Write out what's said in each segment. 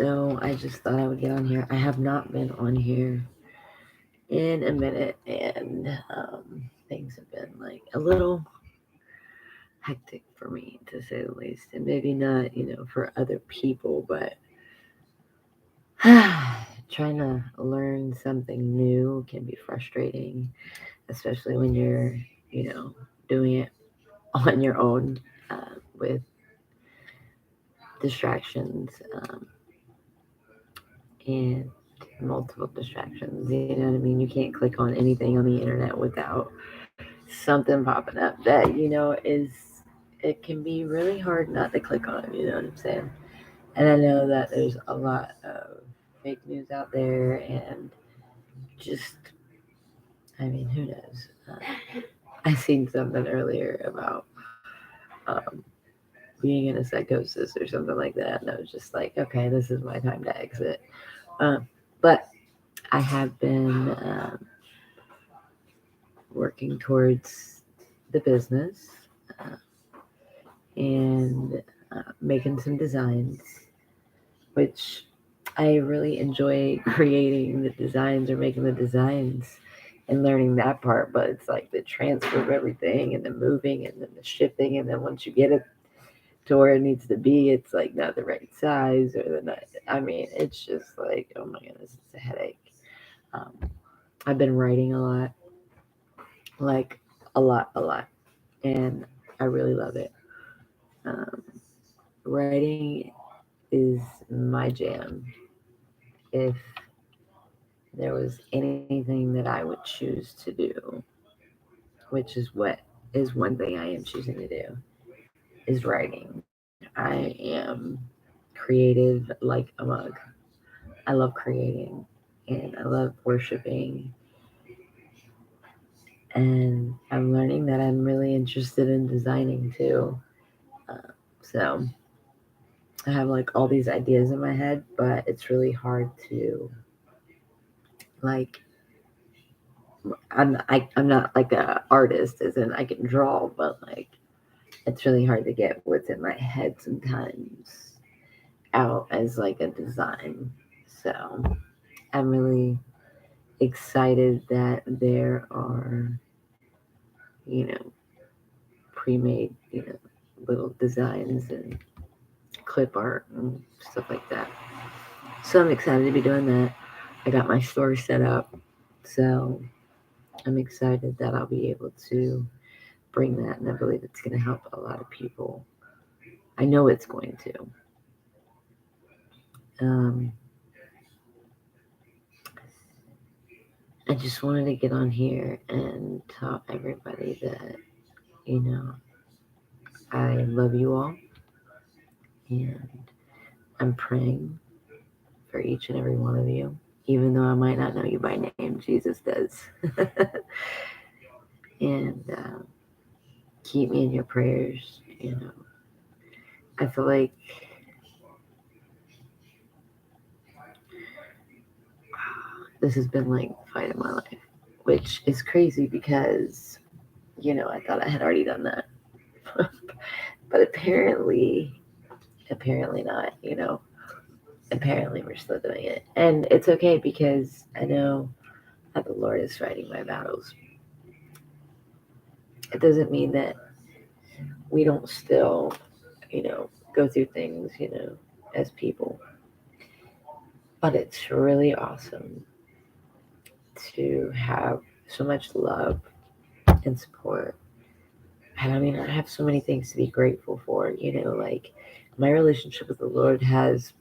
So I just thought I would get on here. I have not been on here in a minute, and things have been like a little hectic for me, to say the least. And maybe not, for other people, but trying to learn something new can be frustrating, especially when you're, doing it on your own with distractions and multiple distractions. You know what I mean? You can't click on anything on the internet without something popping up that it can be really hard not to click on. You know what I'm saying? And I know that there's a lot of fake news out there, and just who knows? I seen something earlier about um, being in a psychosis or something like that, and I was just like, okay, this is my time to exit. But I have been working towards the business uh, and making some designs, which I really enjoy creating the designs or making the designs and learning that part. But it's like the transfer of everything and the moving and then the shipping. And then once you get it to where it needs to be, it's like not the right size or the not. It's just like, oh my goodness, it's a headache. Um, I've been writing a lot, like a lot, and I really love it. Um, Writing is my jam. If there was anything that I would choose to do, which is one thing I am choosing to do, is writing. I am creative like a mug. I love creating and I love worshiping, and I'm learning that I'm really interested in designing too. Uh, so I have like all these ideas in my head, but it's really hard to like I'm not like a artist as in I can draw, but like it's really hard to get what's in my head sometimes out as like a design. So I'm really excited that there are, you know, pre-made, little designs and clip art and stuff like that. So I'm excited to be doing that. I got my store set up. So I'm excited that I'll be able to bring that, and I believe it's going to help a lot of people. I know it's going to. Um, I just wanted to get on here and tell everybody that, you know, I love you all, and I'm praying for each and every one of you, even though I might not know you by name. Jesus does. And keep me in your prayers. You know, I feel like this has been like the fight of my life, which is crazy because, I thought I had already done that. But apparently not, apparently we're still doing it. And it's okay because I know that the Lord is fighting my battles. It doesn't mean that we don't still, go through things, as people. But it's really awesome to have so much love and support. And I have so many things to be grateful for, like my relationship with the Lord has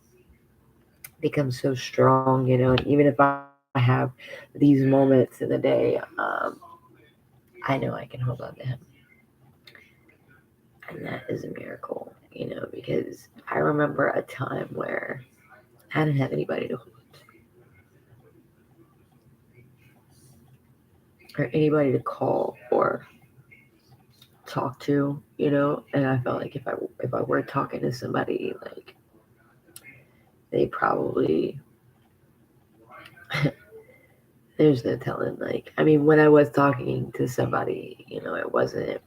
become so strong, and even if I have these moments in the day, I know I can hold on to Him. And that is a miracle, because I remember a time where I didn't have anybody to hold or anybody to call or talk to, and I felt like if I were talking to somebody, like they probably there's no telling. Like, when I was talking to somebody, it wasn't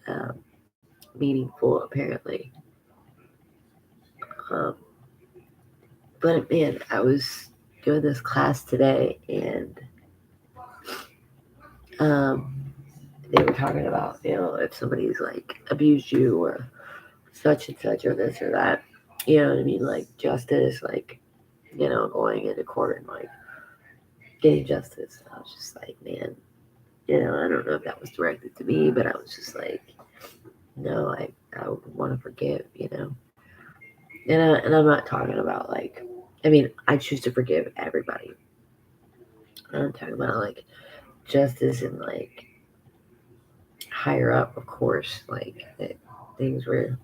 um, meaningful apparently. Um, But man, I was doing this class today, and um, they were talking about, if somebody's like abused you or such and such or this or that, you know what I mean? Like justice, like, going into court and like getting justice. I was just like, man, I don't know if that was directed to me, but I was just like, no, I would want to forgive, and I'm not talking about like, I mean, I choose to forgive everybody. I'm talking about like justice and like higher up, of course, like things were,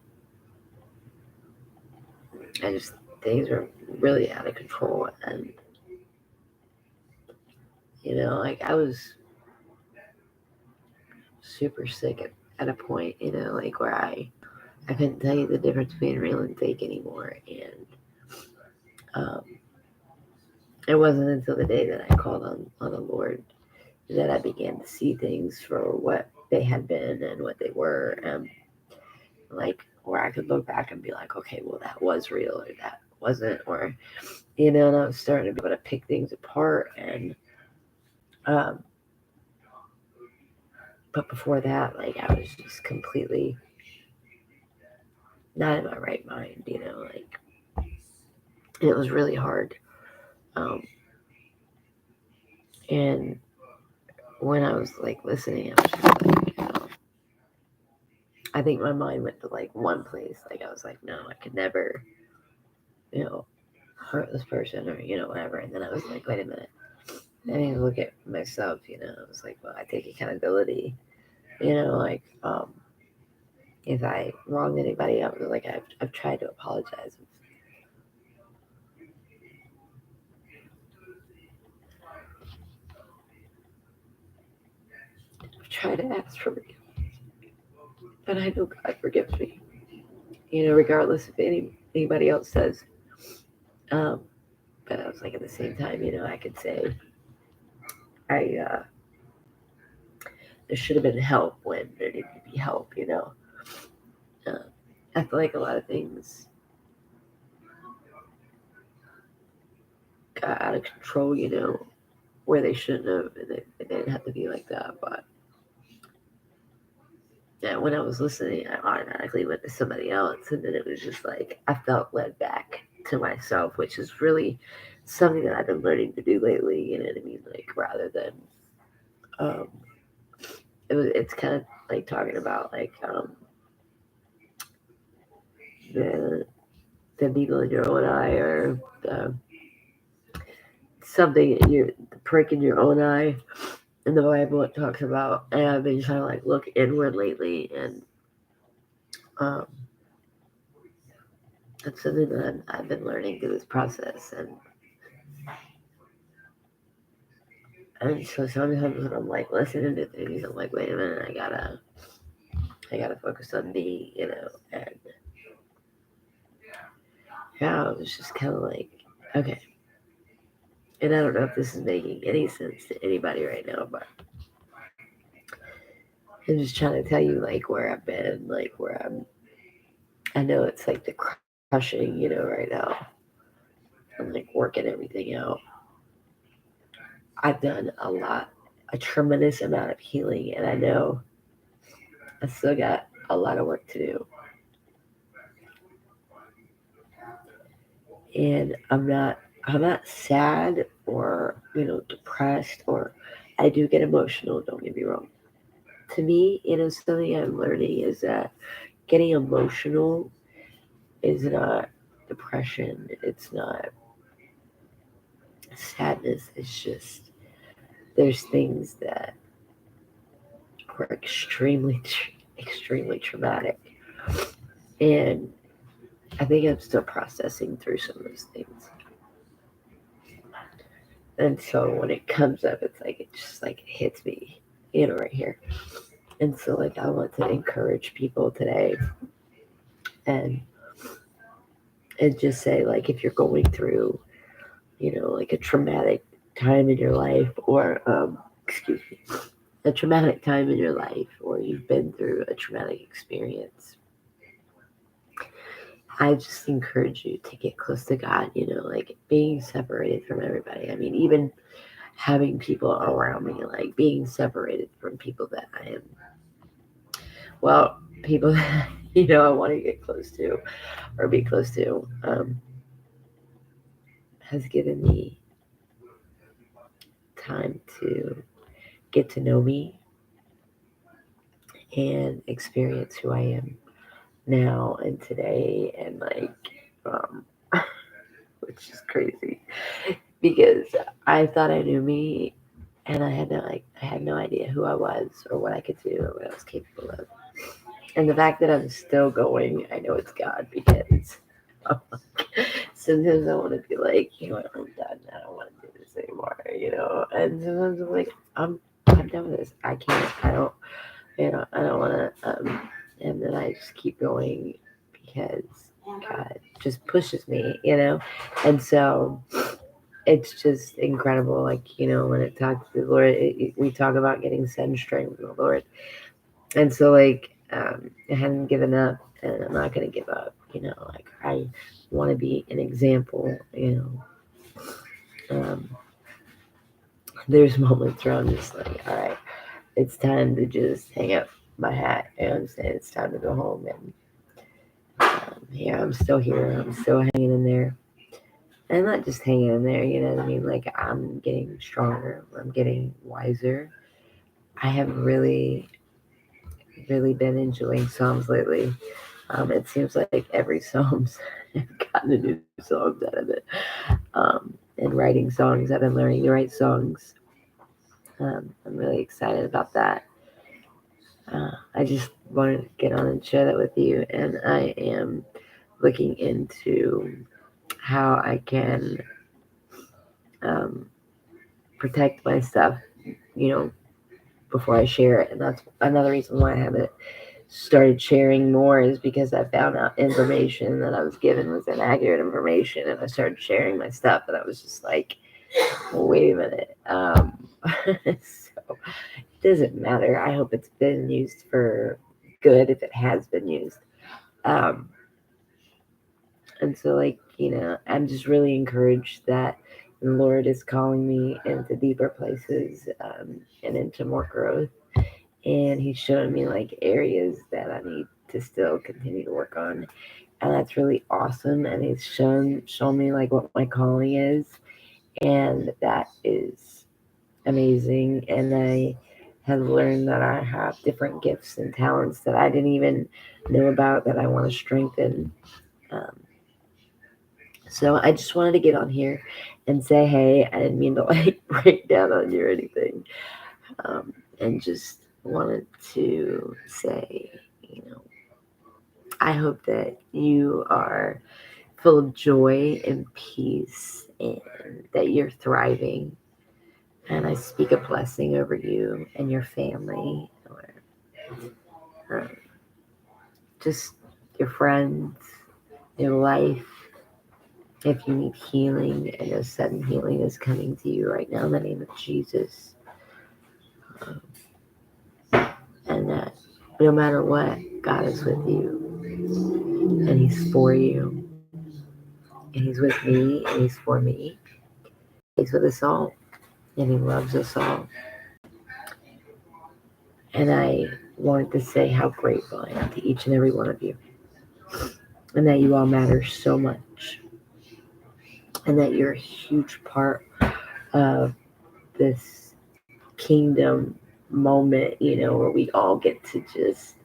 I just things were really out of control, and like I was super sick at a point, like where I couldn't tell you the difference between real and fake anymore, and um, it wasn't until the day that I called on the Lord that I began to see things for what they had been and what they were, like where I could look back and be like, okay, well that was real or that wasn't, or and I was starting to be able to pick things apart, and um, but before that, like I was just completely not in my right mind, like it was really hard, um, and when I was like listening, I was just like, I think my mind went to like one place. Like I was like, no, I could never, you know, hurt this person or whatever. And then I was like, wait a minute. I need to look at myself. I was like, well, I take accountability. Like if I wronged anybody, I was like, I've tried to apologize. I've tried to ask for forgiveness, and I know God forgives me. Regardless if anybody else says. Um, but I was like, at the same time, I could say I there should have been help when there needed to be help. Uh, I feel like a lot of things got out of control. Where they shouldn't have, and it didn't have to be like that. But yeah, when I was listening, I automatically went to somebody else, and then it was just like I felt led back to myself, which is really something that I've been learning to do lately. You know what I mean? Like rather than um, it's kind of like talking about like the the needle in your own eye, or the something in your the prick in your own eye. In the Bible, it talks about, and I've been trying to like look inward lately, and um, that's something that I've been learning through this process, and so sometimes when I'm like listening to things, I'm like, wait a minute, I gotta focus on me, and yeah, I was just kind of like, okay, and I don't know if this is making any sense to anybody right now, but I'm just trying to tell you like where I've been, like where I know it's like the crushing, right now. I'm like working everything out. I've done a tremendous amount of healing, and I know I still got a lot of work to do. And I'm not sad or depressed, or I do get emotional. Don't get me wrong. To me, something I'm learning is that getting emotional is not depression. It's not sadness. It's just there's things that were extremely traumatic, and I think I'm still processing through some of those things. And so when it comes up, it's like it just like hits me, right here. And so like I want to encourage people today, and just say like if you're going through, like a traumatic time in your life, or excuse me, a traumatic time in your life, or you've been through a traumatic experience, I just encourage you to get close to God, like being separated from everybody. I mean, even having people around me, like being separated from people that I am, well, people that, I want to get close to or be close to, has given me time to get to know me and experience who I am now and today, and um, which is crazy because I thought I knew me, and I had no idea who I was or what I could do or what I was capable of. And the fact that I'm still going, I know it's God because sometimes I want to be like, I'm done. I don't want to do this anymore. And sometimes I'm like, I'm done with this. I can't. I don't. I don't want to. And then I just keep going because God just pushes me. And so it's just incredible. Like, when it talks to the Lord, we talk about getting send strength from the Lord. And so, like, I hadn't given up, and I'm not going to give up. Like, I want to be an example. There's moments where I'm just like, all right, it's time to just hang up my hat. I'm saying? It's time to go home. And yeah, I'm still here. I'm still hanging in there. And not just hanging in there, you know what I mean? Like, I'm getting stronger. I'm getting wiser. I have really, really been enjoying Psalms lately. It seems like every Psalms I've gotten a new Psalms out of it. And writing songs, I've been learning to write songs. I'm really excited about that. I just wanted to get on and share that with you. And I am looking into how I can um, protect my stuff, you know, before I share it. And that's another reason why I haven't started sharing more, is because I found out information that I was given was inaccurate information, and I started sharing my stuff, and I was just like, well, wait a minute. So it doesn't matter. I hope it's been used for good if it has been used. Um, and so, like, I'm just really encouraged that the Lord is calling me into deeper places, and into more growth. And He's showing me like areas that I need to still continue to work on. And that's really awesome. And He's shown me like what my calling is. And that is amazing. And I have learned that I have different gifts and talents that I didn't even know about that I want to strengthen. Um, so I just wanted to get on here and say, hey, I didn't mean to like break down on you or anything. And just wanted to say, I hope that you are full of joy and peace, and that you're thriving. And I speak a blessing over you and your family, or um, just your friends, your life. If you need healing, I know sudden healing is coming to you right now in the name of Jesus. Um, and that no matter what, God is with you, and He's for you, and He's with me, and He's for me. He's with us all, and He loves us all. And I wanted to say how grateful I am to each and every one of you, and that you all matter so much, and that you're a huge part of this kingdom moment, where we all get to just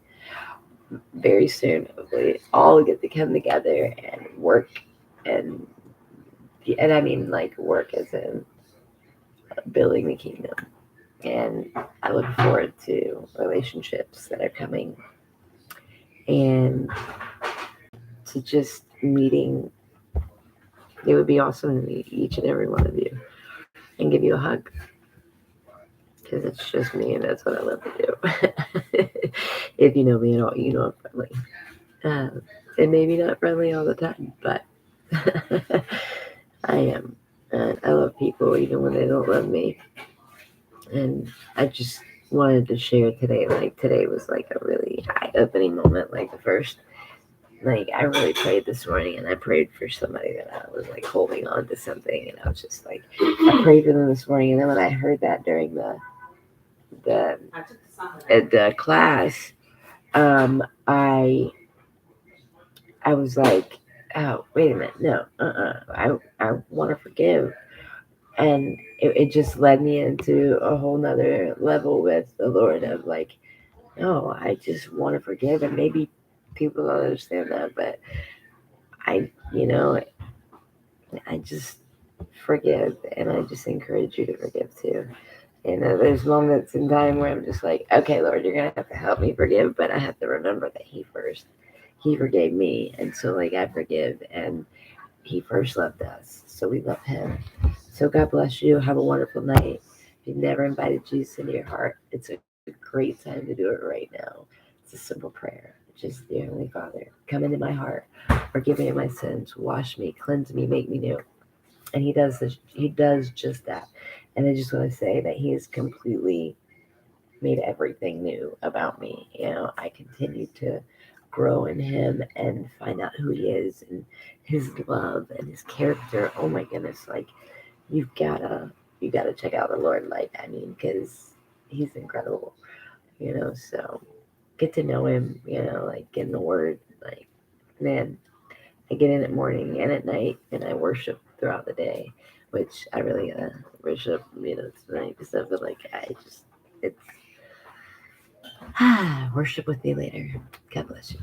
very soon, we all get to come together and work, and I mean like work as in building the kingdom. And I look forward to relationships that are coming, and to just meeting. It would be awesome to meet each and every one of you and give you a hug, because it's just me, and that's what I love to do. If you know me at all, you know I'm friendly. And maybe not friendly all the time, but I am. And I love people even when they don't love me. And I just wanted to share today. Like, today was like a really eye-opening moment. Like, the first like I really prayed this morning, and I prayed for somebody that I was like holding on to something, and I was just like, I prayed for them this morning, and then when I heard that during the the class, I was like, oh wait a minute, no, I want to forgive, and it just led me into a whole nother level with the Lord of like, no, I just want to forgive, and maybe people don't understand that, but I, I just forgive, and I just encourage you to forgive too. There's moments in time where I'm just like, okay, Lord, you're gonna have to help me forgive, but I have to remember that He forgave me, and so like I forgive, and He first loved us, so we love Him. So God bless you. Have a wonderful night. If you've never invited Jesus into your heart, it's a great time to do it right now. It's a simple prayer. Just, dear Heavenly Father, come into my heart, forgive me of my sins, wash me, cleanse me, make me new. And He does this. He does just that. And I just want to say that He has completely made everything new about me. I continue to grow in Him and find out who He is and His love and His character. Oh my goodness, like you've gotta you gotta check out the Lord. Like I mean, because He's incredible. So get to know Him. Like get in the Word. Like man, I get in at morning and at night, and I worship throughout the day, which I really worship. Tonight because I feel like it's worship with me later. God bless you.